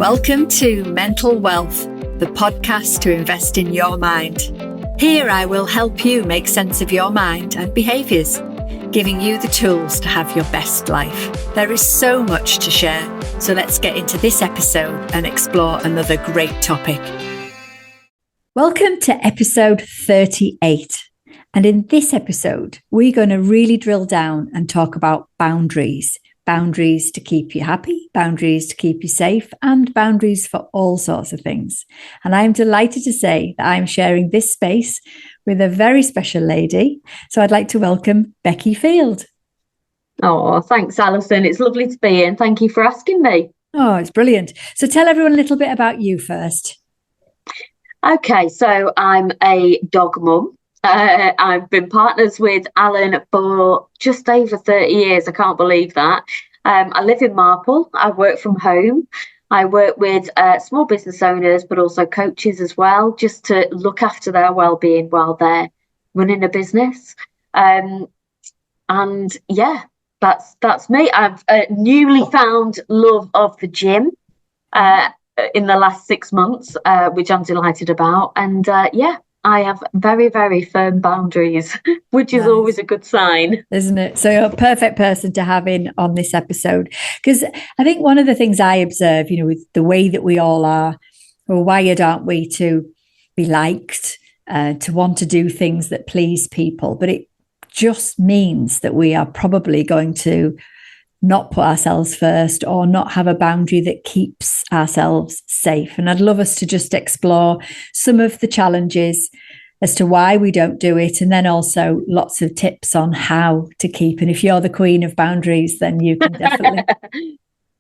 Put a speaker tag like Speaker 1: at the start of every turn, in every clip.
Speaker 1: Welcome to Mental Wealth, the podcast to invest in your mind. Here I will help you make sense of your mind and behaviours, giving you the tools to have your best life. There is so much to share, so let's get into this episode and explore another great topic. Welcome to episode 38. And in this episode, we're going to really drill down and talk about boundaries. Boundaries to keep you happy, boundaries to keep you safe, and boundaries for all sorts of things. And I'm delighted to say that I'm sharing this space with a very special lady. So I'd like to welcome Becky Field.
Speaker 2: Oh, thanks, Alison. It's lovely to be in. Thank you for asking me.
Speaker 1: Oh, it's brilliant. So tell everyone a little bit about you first.
Speaker 2: Okay, so I'm a dog mum. I've been partners with Alan for just over 30 years. I can't believe that. I live in Marple. I work from home. I work with small business owners, but also coaches as well, just to look after their well-being while they're running a business. And yeah, that's me. I've newly found love of the gym in the last 6 months, which I'm delighted about. And yeah, I have very, very firm boundaries, which is always a good sign.
Speaker 1: Isn't it? So you're a perfect person to have in on this episode. Because I think one of the things I observe, with the way that we all are, we're wired, aren't we, to be liked, to want to do things that please people. But it just means that we are probably going to not put ourselves first or not have a boundary that keeps ourselves safe. And I'd love us to just explore some of the challenges as to why we don't do it, and then also lots of tips on how to keep. And if you're the queen of boundaries, then you can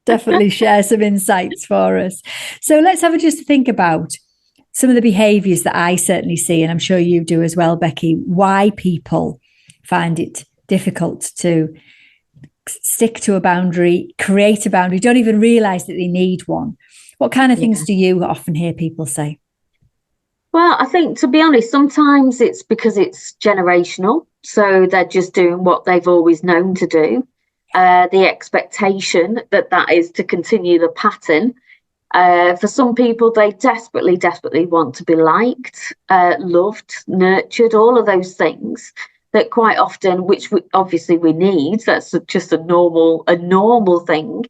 Speaker 1: definitely share some insights for us. So let's have a just think about some of the behaviours that I certainly see, and I'm sure you do as well, Becky, why people find it difficult to stick to a boundary, create a boundary, don't even realise that they need one. What kind of things do you often hear people say?
Speaker 2: Well, I think, to be honest, sometimes it's because it's generational. So they're just doing what they've always known to do. The expectation that is to continue the pattern. For some people, they desperately, desperately want to be liked, loved, nurtured, all of those things. That quite often, which obviously we need, that's just a normal thing.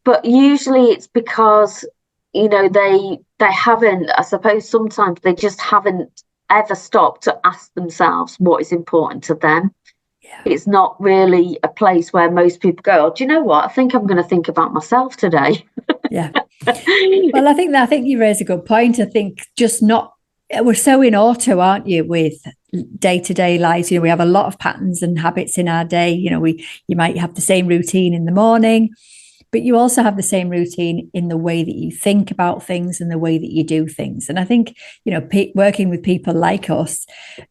Speaker 2: But usually it's because, they haven't, I suppose sometimes they just haven't ever stopped to ask themselves what is important to them. Yeah. It's not really a place where most people go, oh, do you know what? I think I'm going to think about myself today.
Speaker 1: Yeah. Well, I think you raise a good point. I think we're so in auto, aren't you, with day-to-day lives. We have a lot of patterns and habits in our day. You might have the same routine in the morning, but you also have the same routine in the way that you think about things and the way that you do things. And I think, working with people like us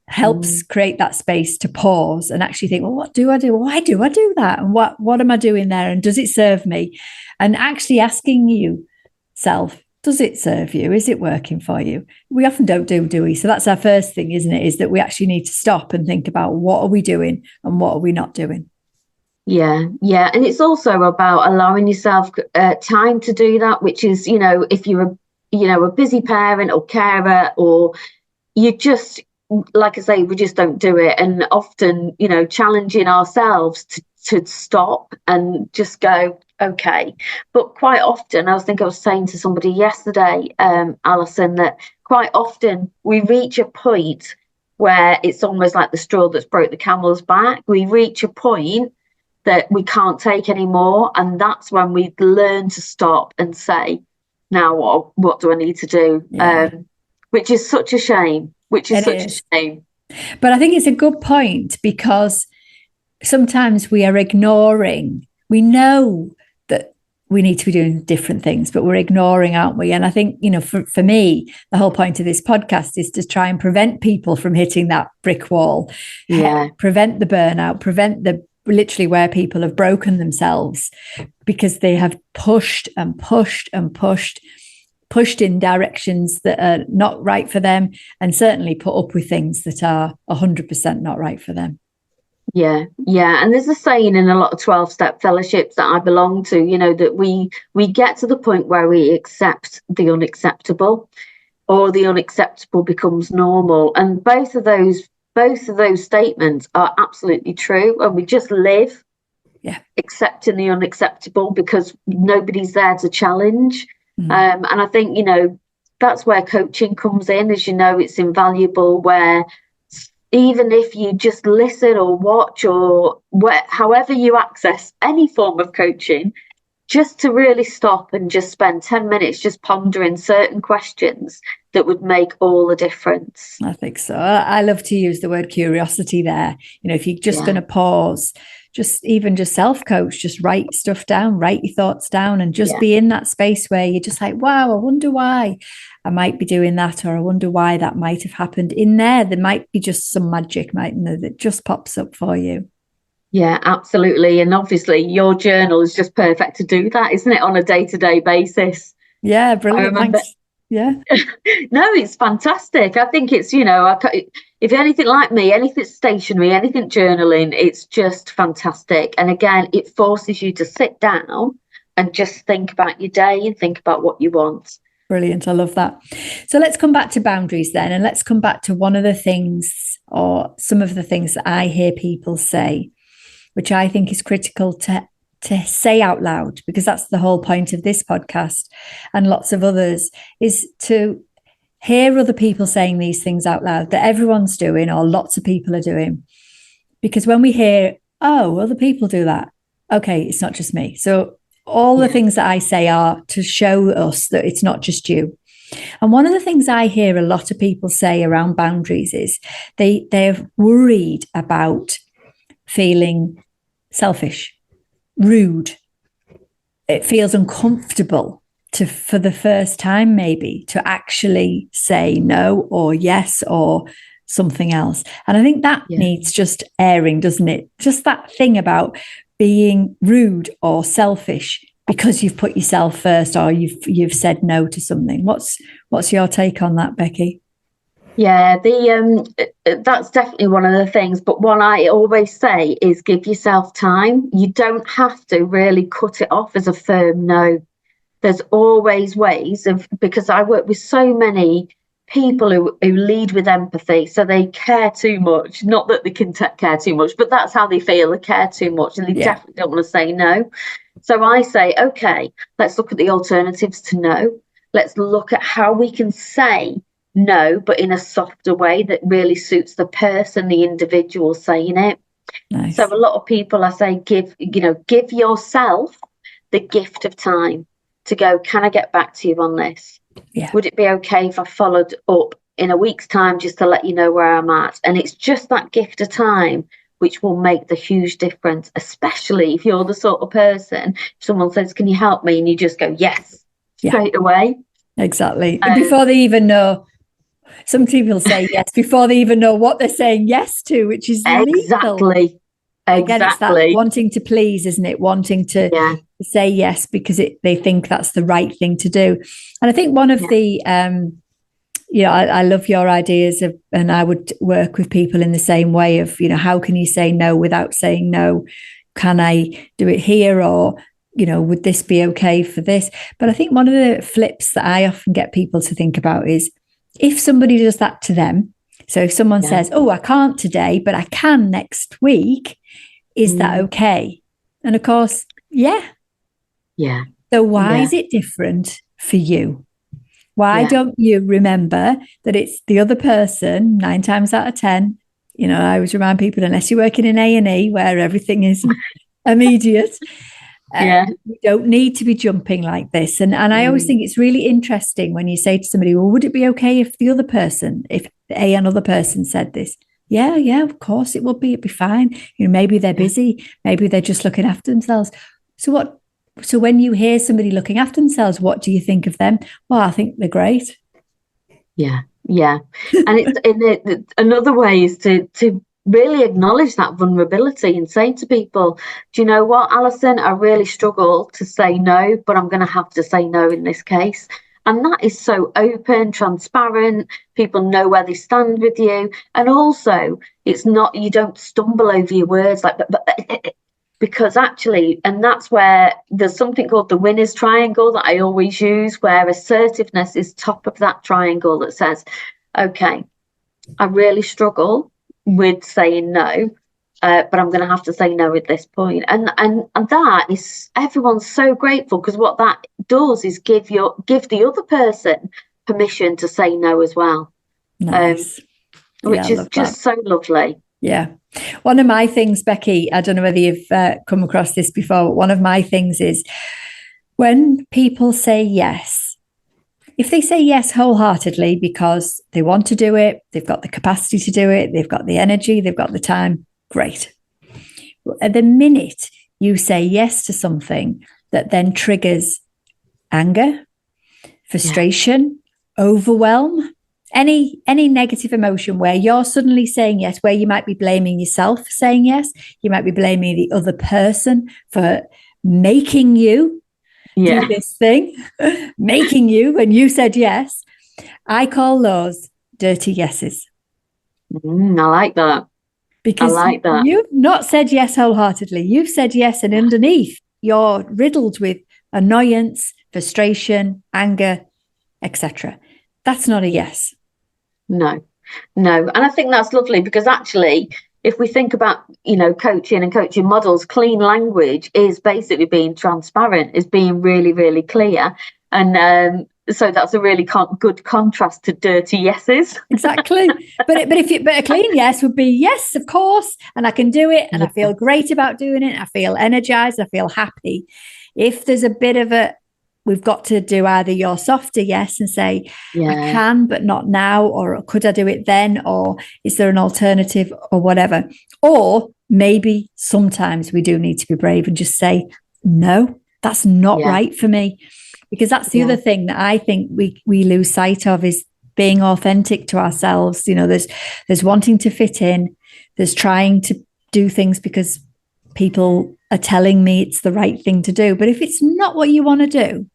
Speaker 1: helps create that space to pause and actually think, well, what do I do? Why do I do that? And what am I doing there? And does it serve me? And actually asking yourself, does it serve you? Is it working for you? We often don't do we? So that's our first thing, isn't it? Is that we actually need to stop and think about what are we doing and what are we not doing?
Speaker 2: Yeah. And it's also about allowing yourself time to do that, which is, if you're a busy parent or carer, or you just, like I say, we just don't do it. And often, challenging ourselves to stop and just go, okay. But quite often, I was saying to somebody yesterday, Alison, that quite often we reach a point where it's almost like the straw that's broke the camel's back. We reach a point that we can't take anymore. And that's when we learn to stop and say, now what do I need to do? Yeah. Which is such a shame, But
Speaker 1: I think it's a good point, because sometimes we are ignoring, we know that we need to be doing different things, but we're ignoring, aren't we? And I think, for me, the whole point of this podcast is to try and prevent people from hitting that brick wall, prevent the burnout, prevent literally where people have broken themselves because they have pushed in directions that are not right for them, and certainly put up with things that are 100% not right for them.
Speaker 2: Yeah. And there's a saying in a lot of 12-step fellowships that I belong to, that we get to the point where we accept the unacceptable, or the unacceptable becomes normal. And both of those statements are absolutely true. And we just live accepting the unacceptable because nobody's there to challenge. And I think, that's where coaching comes in. As you know, it's invaluable, where even if you just listen or watch or however you access any form of coaching, just to really stop and just spend 10 minutes just pondering certain questions that would make all the difference.
Speaker 1: I think so. I love to use the word curiosity there. If you're just going to pause, just self-coach, just write stuff down, write your thoughts down, and just be in that space where you're just like, wow, I wonder why I might be doing that, or I wonder why that might have happened. In there might be just some magic, mightn't there, that just pops up for you.
Speaker 2: Yeah, absolutely. And obviously your journal is just perfect to do that, isn't it, on a day-to-day basis?
Speaker 1: Yeah, brilliant. Thanks. Yeah.
Speaker 2: No, it's fantastic. I think it's, if you're anything like me, anything stationery, anything journaling, it's just fantastic. And again, it forces you to sit down and just think about your day and think about what you want.
Speaker 1: Brilliant. I love that. So let's come back to boundaries then. And let's come back to one of the things, or some of the things that I hear people say, which I think is critical to say out loud, because that's the whole point of this podcast and lots of others, is to hear other people saying these things out loud that everyone's doing, or lots of people are doing. Because when we hear, oh, other people do that, okay, it's not just me. So all the things that I say are to show us that it's not just you. And one of the things I hear a lot of people say around boundaries is they're worried about feeling selfish, rude. It feels uncomfortable for the first time, maybe, to actually say no or yes or something else. And I think that needs just airing, doesn't it? Just that thing about being rude or selfish because you've put yourself first, or you've said no to something. What's your take on that, Becky?
Speaker 2: Yeah, that's definitely one of the things. But what I always say is give yourself time. You don't have to really cut it off as a firm no. There's always ways because I work with so many people who lead with empathy, so they care too much. Not that they can care too much, but that's how they feel. They care too much, and they definitely don't want to say no. So I say, okay, let's look at the alternatives to no. Let's look at how we can say no, but in a softer way that really suits the person, the individual saying it. Nice. So a lot of people, I say, give yourself the gift of time to go, can I get back to you on this? Yeah. Would it be okay if I followed up in a week's time just to let you know where I'm at? And it's just that gift of time which will make the huge difference, especially if you're the sort of person, if someone says, can you help me? And you just go, yes, straight away.
Speaker 1: Exactly. Before they even know. Some people say yes before they even know what they're saying yes to, which is
Speaker 2: exactly.
Speaker 1: Again, it's that wanting to please, isn't it? Wanting to say yes because they think that's the right thing to do. And I think one of the, I love your ideas of, and I would work with people in the same way of, how can you say no without saying no? Can I do it here? Or, would this be okay for this? But I think one of the flips that I often get people to think about is, if somebody does that to them, so if someone says, oh, I can't today, but I can next week, is that okay? And of course, yeah. So why is it different for you? Why don't you remember that it's the other person 9 times out of 10? I always remind people, unless you're working in A&E where everything is immediate, you don't need to be jumping like this. And I always think it's really interesting when you say to somebody, well, would it be okay if the other person, if another person said this? Yeah, of course it would be. It'd be fine. Maybe they're busy. Maybe they're just looking after themselves. So when you hear somebody looking after themselves, what do you think of them? Well, I think they're great.
Speaker 2: Yeah. And it's another way is to really acknowledge that vulnerability and say to people, do you know what, Alison, I really struggle to say no, but I'm going to have to say no in this case. And that is so open, transparent. People know where they stand with you. And also, it's not, you don't stumble over your words like, because actually, and that's where there's something called the winner's triangle that I always use, where assertiveness is top of that triangle that says, okay, I really struggle with saying no, but I'm going to have to say no at this point. And that is, everyone's so grateful, because what that does is give the other person permission to say no as well.
Speaker 1: Nice.
Speaker 2: Which is just so lovely.
Speaker 1: Yeah. One of my things, Becky, I don't know whether you've come across this before, but one of my things is when people say yes, if they say yes wholeheartedly because they want to do it, they've got the capacity to do it, they've got the energy, they've got the time, great. At the minute you say yes to something that then triggers anger, frustration, overwhelm, any negative emotion where you're suddenly saying yes, where you might be blaming yourself for saying yes, you might be blaming the other person for making you do this thing, making you when you said yes. I call those dirty yeses.
Speaker 2: I like that.
Speaker 1: Because you've not said yes wholeheartedly. You've said yes, and underneath you're riddled with annoyance, frustration, anger, etc. That's not a yes.
Speaker 2: No. And I think that's lovely, because actually, if we think about, coaching and coaching models, clean language is basically being transparent, is being really, really clear. And so that's a really good contrast to dirty yeses.
Speaker 1: Exactly. But a clean yes would be yes, of course, and I can do it, and I feel great about doing it. I feel energized. I feel happy. If there's a bit of we've got to do either your softer yes and say, I can, but not now, or could I do it then, or is there an alternative, or whatever. Or maybe sometimes we do need to be brave and just say, no, that's not right for me. Because that's the other thing that I think we lose sight of, is being authentic to ourselves. There's wanting to fit in, there's trying to do things because people are telling me it's the right thing to do. But if it's not what you want to do,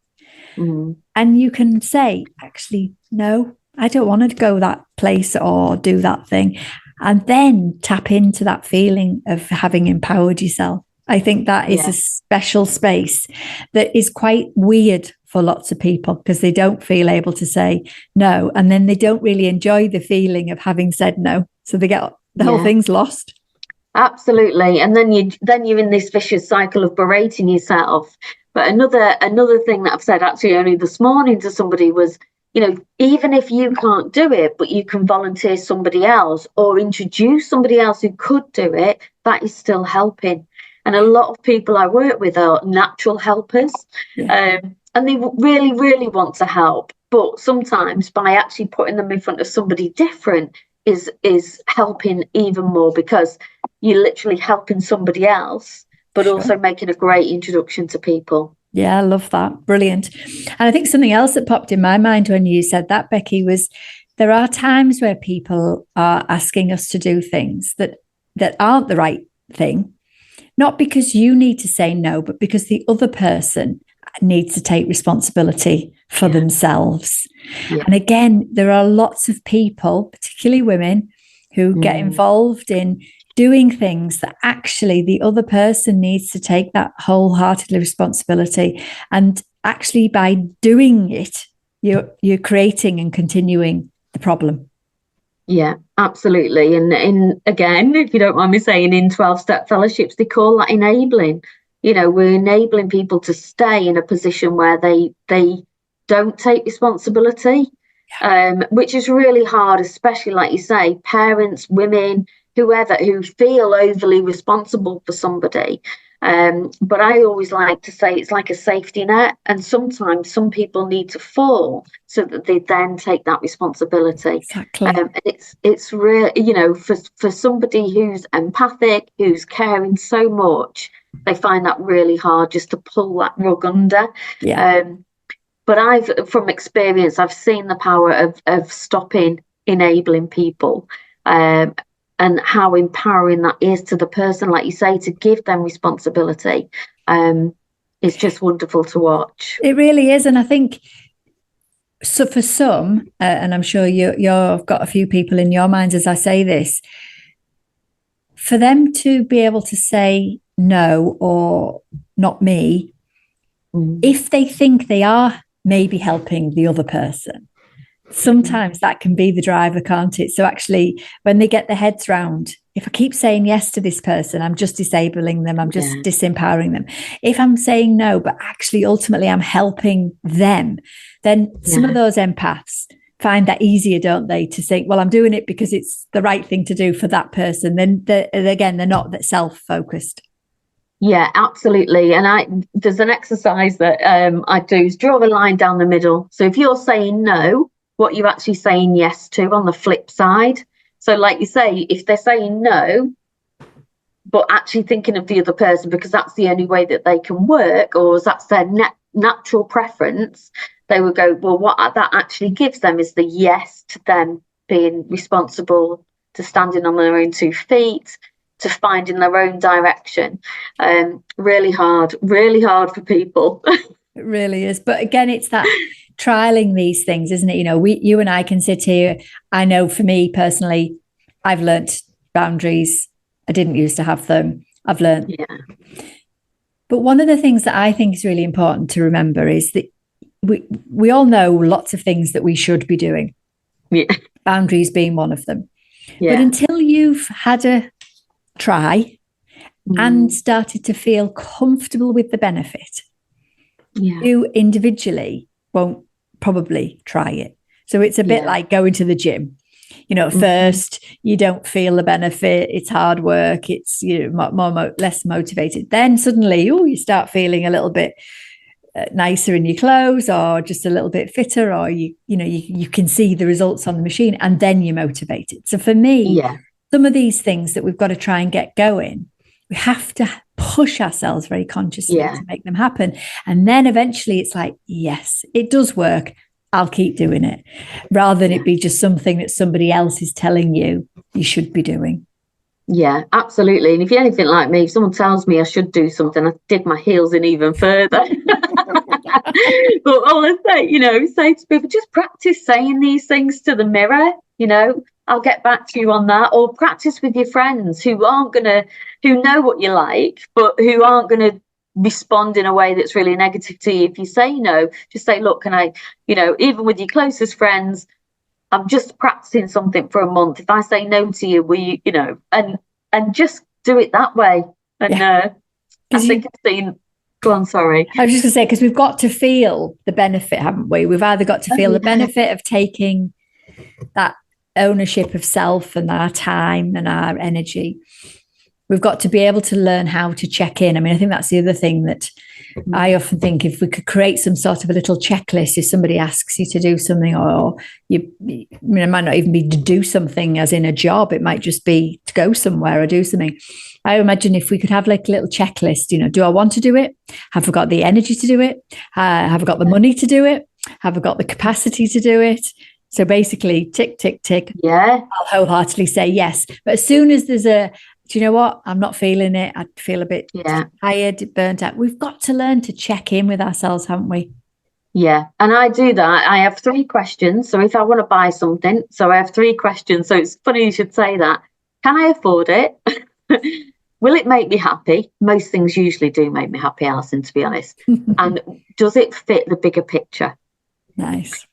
Speaker 1: and you can say, actually, no, I don't want to go that place or do that thing, and then tap into that feeling of having empowered yourself. I think that is a special space that is quite weird for lots of people, because they don't feel able to say no, and then they don't really enjoy the feeling of having said no, so they get the whole thing's lost.
Speaker 2: Absolutely. And then you're in this vicious cycle of berating yourself. But another thing that I've said actually only this morning to somebody was, even if you can't do it, but you can volunteer somebody else or introduce somebody else who could do it, that is still helping. And a lot of people I work with are natural helpers. And they really, really want to help. But sometimes by actually putting them in front of somebody different is helping even more, because you're literally helping somebody else, but also making a great introduction to people.
Speaker 1: Yeah, I love that. Brilliant. And I think something else that popped in my mind when you said that, Becky, was there are times where people are asking us to do things that aren't the right thing, not because you need to say no, but because the other person needs to take responsibility for themselves. And again, there are lots of people, particularly women, who get involved in doing things that actually the other person needs to take that wholeheartedly responsibility. And actually by doing it, you're creating and continuing the problem.
Speaker 2: Yeah, absolutely. And again, if you don't mind me saying, in 12-step fellowships, they call that enabling. We're enabling people to stay in a position where they don't take responsibility, which is really hard, especially, like you say, parents, women, whoever, who feel overly responsible for somebody. But I always like to say it's like a safety net, and sometimes some people need to fall so that they then take that responsibility.
Speaker 1: Exactly.
Speaker 2: And it's real, for somebody who's empathic, who's caring so much, they find that really hard just to pull that rug under. But from experience, I've seen the power of stopping enabling people, and how empowering that is to the person, like you say, to give them responsibility. It's just wonderful to watch.
Speaker 1: It really is. And I think So for some, and I'm sure you've got a few people in your minds as I say this, for them to be able to say no or not me, if they think they are maybe helping the other person, sometimes that can be the driver, can't it? So actually, when they get their heads round, if I keep saying yes to this person, I'm just disabling them, I'm just disempowering them. If I'm saying no, but actually ultimately I'm helping them, then some of those empaths find that easier, don't they, to think, well, I'm doing it because it's the right thing to do for that person. Then they're not that self-focused.
Speaker 2: Yeah, absolutely. And there's an exercise that I do is draw a line down the middle. So if you're saying no, what you're actually saying yes to on the flip side. So like you say, if they're saying no, but actually thinking of the other person because that's the only way that they can work, or that's their natural preference, they would go, well, what that actually gives them is the yes to them being responsible, to standing on their own 2 feet, to finding their own direction. Really hard for people.
Speaker 1: It really is. But again, it's that trialing these things, isn't it? You know, you and I can sit here. I know for me personally, I've learnt boundaries. I didn't used to have them. I've learned.
Speaker 2: Yeah.
Speaker 1: But one of the things that I think is really important to remember is that we all know lots of things that we should be doing.
Speaker 2: Yeah.
Speaker 1: Boundaries being one of them.
Speaker 2: Yeah.
Speaker 1: But until you've had a try and started to feel comfortable with the benefit, you individually won't probably try it. So it's a bit like going to the gym. You know, first you don't feel the benefit, it's hard work, it's less motivated. Then suddenly, you start feeling a little bit nicer in your clothes, or just a little bit fitter, or you can see the results on the machine, and then you're motivated. So for me, some of these things that we've got to try and get going, we have to push ourselves very consciously to make them happen. And then eventually it's like, yes, it does work. I'll keep doing it, rather than it be just something that somebody else is telling you should be doing.
Speaker 2: Yeah, absolutely. And if you're anything like me, if someone tells me I should do something, I dig my heels in even further. But all I say to people, just practice saying these things to the mirror. I'll get back to you on that. Or practice with your friends who know what you like, but who aren't going to respond in a way that's really negative to you. If you say no, just say, look, can I, even with your closest friends, I'm just practicing something for a month. If I say no to you, will you, and just do it that way. And I think I've seen. Go on, sorry.
Speaker 1: I was just going to say, because we've got to feel the benefit, haven't we? We've either got to feel the benefit of taking that ownership of self and our time and our energy. We've got to be able to learn how to check in. I mean, I think that's the other thing that I often think, if we could create some sort of a little checklist, if somebody asks you to do something, or it might not even be to do something as in a job, it might just be to go somewhere or do something. I imagine if we could have like a little checklist, do I want to do it? Have I got the energy to do it? Have I got the money to do it? Have I got the capacity to do it? So basically, tick, tick, tick.
Speaker 2: Yeah.
Speaker 1: I'll wholeheartedly say yes. But as soon as there's do you know what? I'm not feeling it. I feel a bit tired, burnt out. We've got to learn to check in with ourselves, haven't we?
Speaker 2: Yeah. And I do that. I have 3 questions. So if I want to buy something, I have 3 questions. So it's funny you should say that. Can I afford it? Will it make me happy? Most things usually do make me happy, Alison, to be honest. And does it fit the bigger picture?
Speaker 1: Nice.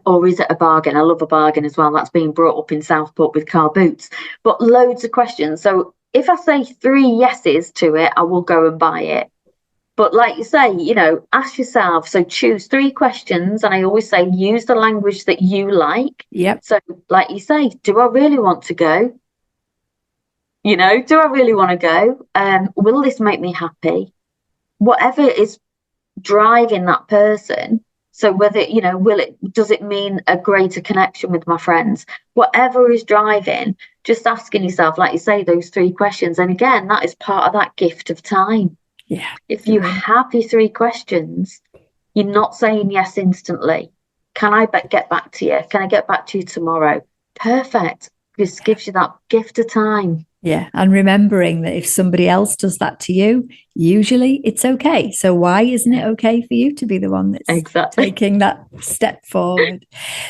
Speaker 2: Or is it a bargain? I love a bargain as well. That's being brought up in Southport with car boots. But loads of questions. So if I say 3 yeses to it, I will go and buy it. But like you say, ask yourself. So choose 3 questions. And I always say, use the language that you like.
Speaker 1: Yep.
Speaker 2: So like you say, do I really want to go? Do I really want to go? Will this make me happy? Whatever is driving that person. So whether, does it mean a greater connection with my friends? Whatever is driving, just asking yourself, like you say, those 3 questions. And again, that is part of that gift of time.
Speaker 1: Yeah.
Speaker 2: If you have your 3 questions, you're not saying yes instantly. Can I get back to you? Can I get back to you tomorrow? Perfect. just gives you that gift of time.
Speaker 1: Yeah. And remembering that if somebody else does that to you, usually it's okay. So why isn't it okay for you to be the one that's taking that step forward?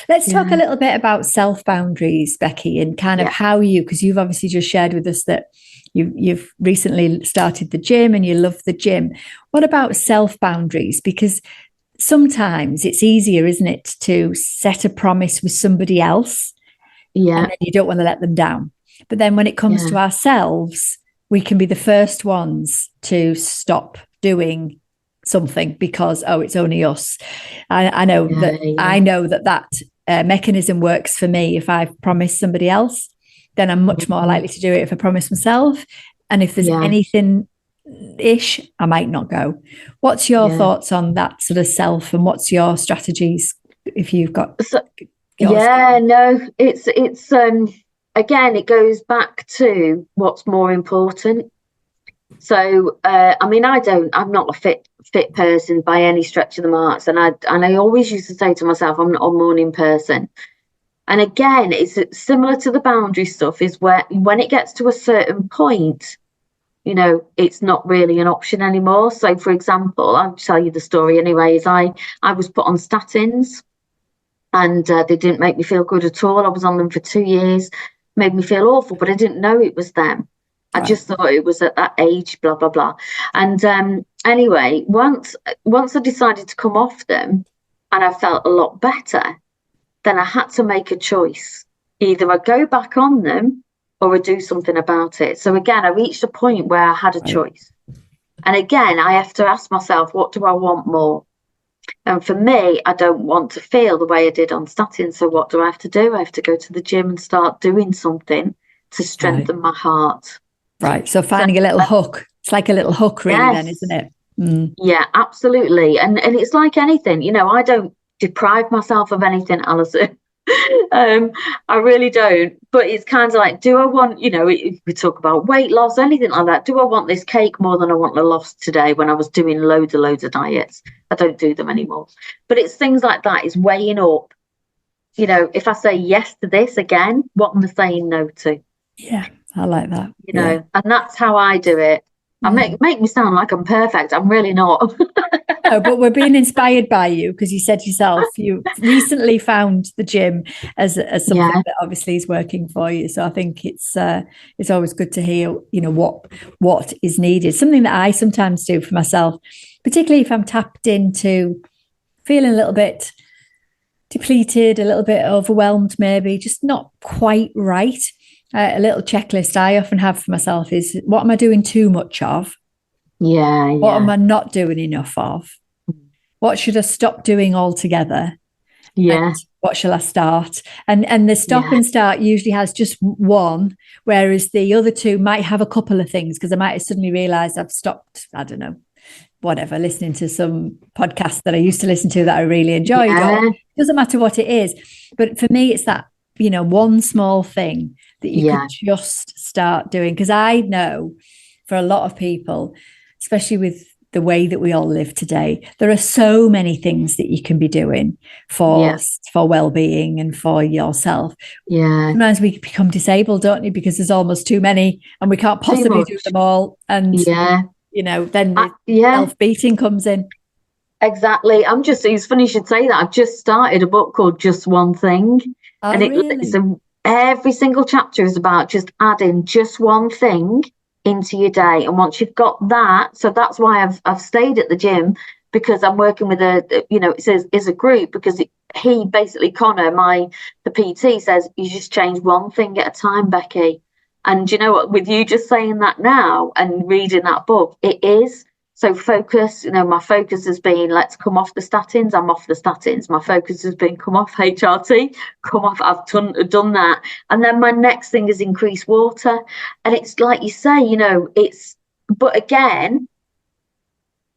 Speaker 1: Let's talk a little bit about self-boundaries, Becky, and kind of how because you've obviously just shared with us that you've recently started the gym and you love the gym. What about self-boundaries? Because sometimes it's easier, isn't it, to set a promise with somebody else, and then you don't want to let them down. But then when it comes to ourselves, we can be the first ones to stop doing something because, it's only us. I know that mechanism works for me. If I've promised somebody else, then I'm much more likely to do it if I promise myself. And if there's anything ish, I might not go. What's your thoughts on that sort of self, and what's your strategies if you've got yours?
Speaker 2: It's again, it goes back to what's more important. So I'm not a fit person by any stretch of the marks, and I always used to say to myself, I'm not a morning person. And again, it's similar to the boundary stuff, is where when it gets to a certain point, it's not really an option anymore. So, for example, I'll tell you the story anyways. I was put on statins, and they didn't make me feel good at all. I was on them for 2 years, made me feel awful, but I didn't know it was them. I just thought it was at that age, blah, blah, blah. And anyway, once I decided to come off them and I felt a lot better, then I had to make a choice. Either I go back on them or I do something about it. So again, I reached a point where I had a choice. And again, I have to ask myself, what do I want more? And for me, I don't want to feel the way I did on statins. So what do I have to do? I have to go to the gym and start doing something to strengthen my heart.
Speaker 1: Right. So finding a little hook. It's like a little hook, really, then, isn't it? Mm.
Speaker 2: Yeah, absolutely. And it's like anything, I don't deprive myself of anything, Alison. I really don't. But it's kind of like, do I want, if we talk about weight loss, anything like that, do I want this cake more than I want the loss today when I was doing loads of diets? I don't do them anymore. But it's things like that, is weighing up, if I say yes to this again, what am I saying no to?
Speaker 1: Yeah, I like that.
Speaker 2: And that's how I do it. I make me sound like I'm perfect. I'm really not.
Speaker 1: No, but we're being inspired by you, because you said yourself you recently found the gym as something that obviously is working for you. So I think it's always good to hear what is needed. Something that I sometimes do for myself, particularly if I'm tapped into feeling a little bit depleted, a little bit overwhelmed, maybe just not quite right. A little checklist I often have for myself is, what am I doing too much of? What am I not doing enough of? What should I stop doing altogether? And what shall I start? And the stop and start usually has just one, whereas the other two might have a couple of things, because I might have suddenly realised I've stopped, I don't know, whatever, listening to some podcast that I used to listen to that I really enjoyed. It doesn't matter what it is. But for me, it's that, one small thing that you could just start doing. Because I know for a lot of people, especially with the way that we all live today, there are so many things that you can be doing for well-being and for yourself. Sometimes we become disabled, don't we, because there's almost too many and we can't possibly do them all. And then the self-beating comes in.
Speaker 2: Exactly. It's funny you should say that. I've just started a book called Just One Thing. It's every single chapter is about just adding just one thing into your day. And once you've got that, so that's why I've stayed at the gym, because I'm working with it says is a group, because he basically, Connor, the PT, says you just change one thing at a time, Becky. And you know what, with you just saying that now and reading that book, it is. So focus, my focus has been, let's come off the statins. I'm off the statins. My focus has been, come off HRT, come off. I've done that. And then my next thing is increase water. And it's like you say, but again,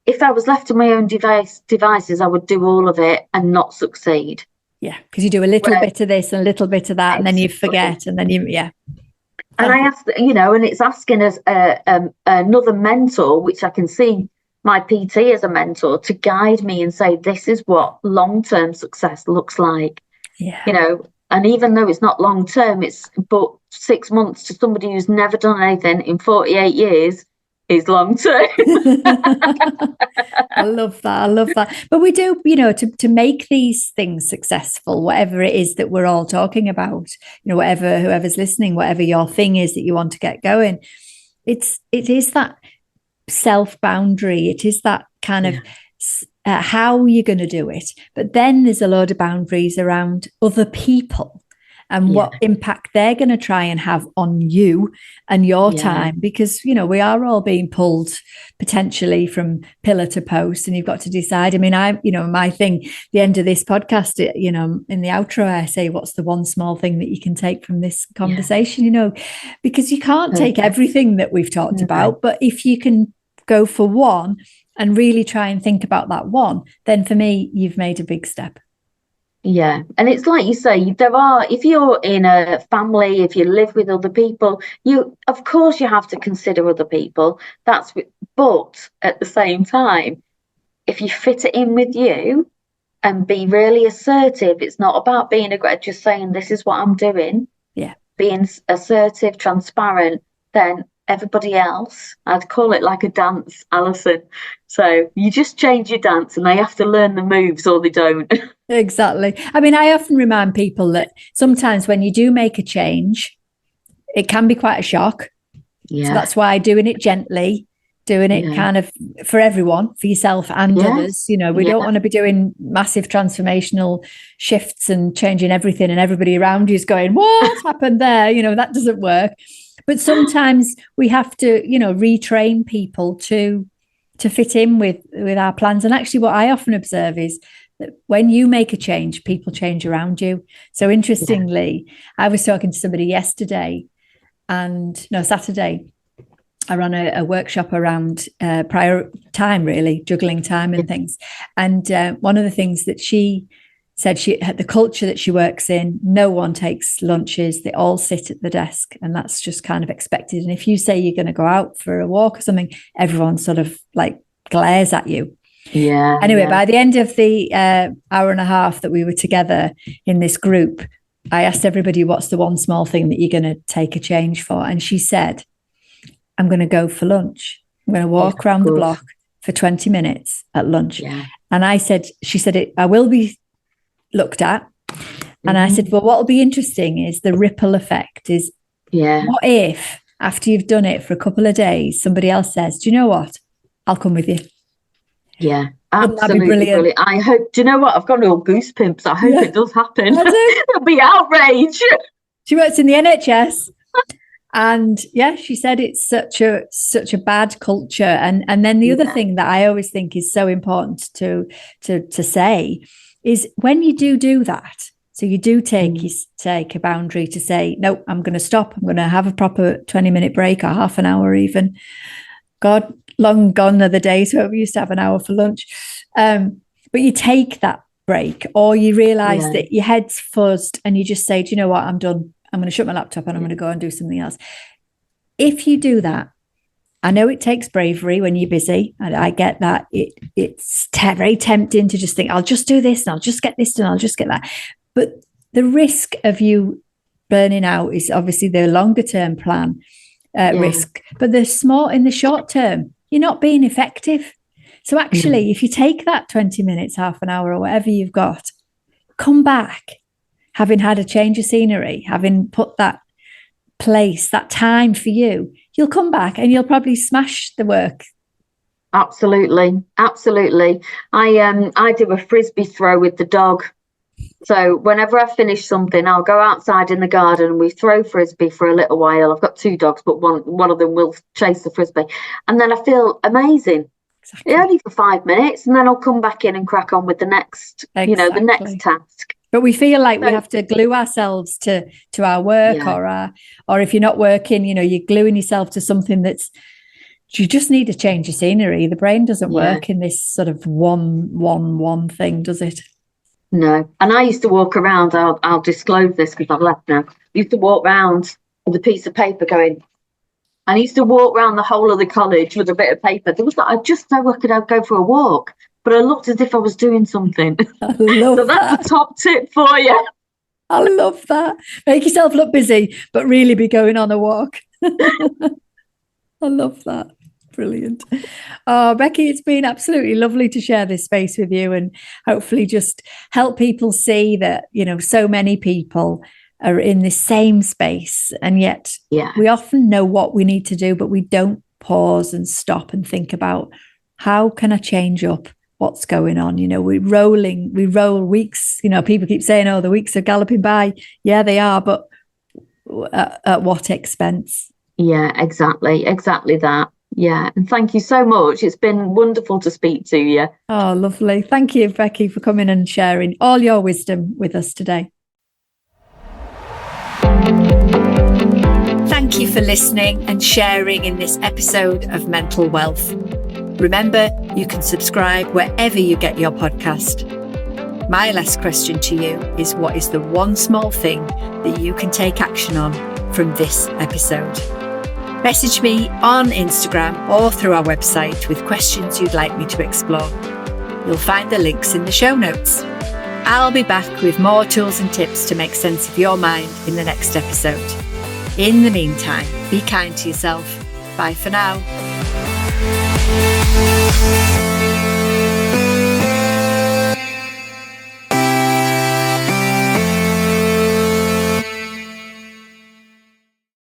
Speaker 2: if I was left to my own devices, I would do all of it and not succeed.
Speaker 1: Yeah, because you do a little bit of this and a little bit of that, and then you forget, and then
Speaker 2: And I asked, and it's asking us another mentor, which I can see my PT as a mentor, to guide me and say, this is what long-term success looks like.
Speaker 1: Yeah.
Speaker 2: And even though it's not long term, but 6 months to somebody who's never done anything in 48 years is long term.
Speaker 1: I love that. I love that. But we do, you know, to make these things successful, whatever it is that we're all talking about, you know, whatever, whoever's listening, whatever your thing is that you want to get going, it is that self boundary. It is that kind of how you're going to do it. But then there's a load of boundaries around other people and what impact they're going to try and have on you and your time, because, you know, we are all being pulled potentially from pillar to post, and you've got to decide. I mean, you know, my thing, the end of this podcast, you know, in the outro, I say, what's the one small thing that you can take from this conversation, you know, because you can't take everything that we've talked about, but if you can go for one and really try and think about that one, then for me, you've made a big step.
Speaker 2: Yeah. And it's like you say, if you're in a family, if you live with other people, of course you have to consider other people. But at the same time, if you fit it in with you and be really assertive, it's not about being just saying, this is what I'm doing.
Speaker 1: Yeah.
Speaker 2: Being assertive, transparent, then everybody else, I'd call it like a dance, Alison. So you just change your dance and they have to learn the moves or they don't.
Speaker 1: Exactly. I mean, I often remind people that sometimes when you do make a change, it can be quite a shock. Yeah. So that's why doing it gently, doing it kind of for everyone, for yourself and others. You know, we don't want to be doing massive transformational shifts and changing everything and everybody around you is going, what's happened there? You know, that doesn't work. But sometimes we have to, you know, retrain people to fit in with our plans. And actually what I often observe is that when you make a change, people change around you. So interestingly, I was talking to somebody Saturday, I ran a workshop around prior time, really, juggling time and things. And one of the things that she said, the culture that she works in, no one takes lunches. They all sit at the desk, and that's just kind of expected. And if you say you're going to go out for a walk or something, everyone sort of like glares at you.
Speaker 2: Yeah.
Speaker 1: Anyway, by the end of the hour and a half that we were together in this group, I asked everybody, what's the one small thing that you're going to take a change for? And she said, I'm going to go for lunch. I'm going to walk around the block for 20 minutes at lunch. Yeah. And she said, I will be looked at. And I said, well, what will be interesting is the ripple effect is, what if after you've done it for a couple of days, somebody else says, do you know what? I'll come with you.
Speaker 2: Yeah, absolutely brilliant. I hope, do you know what? I've got all goosebumps. I hope it does happen. There'll be outrage.
Speaker 1: She works in the NHS. And she said it's such a bad culture. And then the other thing that I always think is so important to say is when you do that, so you do take a boundary to say, no, I'm going to stop. I'm going to have a proper 20-minute break or half an hour even. God, long gone are the days where we used to have an hour for lunch. But you take that break, or you realise that your head's fuzzed and you just say, do you know what, I'm done. I'm going to shut my laptop and I'm going to go and do something else. If you do that, I know it takes bravery when you're busy. I get that. It's very tempting to just think, I'll just do this and I'll just get this done, I'll just get that. But the risk of you burning out is obviously the longer term plan risk. But in the short term, you're not being effective. So actually, if you take that 20 minutes, half an hour or whatever you've got, come back, having had a change of scenery, having put that place, that time for you, you'll come back and you'll probably smash the work.
Speaker 2: Absolutely. I do a frisbee throw with the dog. So whenever I finish something, I'll go outside in the garden and we throw frisbee for a little while. I've got 2 dogs, but one of them will chase the frisbee. And then I feel amazing. Exactly. Only for 5 minutes, and then I'll come back in and crack on with the next, the next task.
Speaker 1: But we feel like we have to glue ourselves to our work, or if you're not working, you're gluing yourself to something you just need to change your scenery. The brain doesn't work in this sort of one thing, does it?
Speaker 2: No. And I used to walk around, I'll disclose this because I've left now. I used to walk around with a piece of paper going, I used to walk around the whole of the college with a bit of paper. I just know I could go for a walk, but I looked as if I was doing something.
Speaker 1: I love
Speaker 2: so that's a top tip for you.
Speaker 1: I love that. Make yourself look busy, but really be going on a walk. I love that. Brilliant. Oh, Becky, it's been absolutely lovely to share this space with you and hopefully just help people see that, so many people are in the same space. And yet we often know what we need to do, but we don't pause and stop and think about how can I change up what's going on? We roll weeks. People keep saying, oh, the weeks are galloping by. Yeah, they are. But at what expense?
Speaker 2: Yeah, exactly that. Yeah. And thank you so much. It's been wonderful to speak to you.
Speaker 1: Oh, lovely. Thank you, Becky, for coming and sharing all your wisdom with us today. Thank you for listening and sharing in this episode of Mental Wealth. Remember, you can subscribe wherever you get your podcast. My last question to you is, what is the one small thing that you can take action on from this episode? Message me on Instagram or through our website with questions you'd like me to explore. You'll find the links in the show notes. I'll be back with more tools and tips to make sense of your mind in the next episode. In the meantime, be kind to yourself. Bye for now.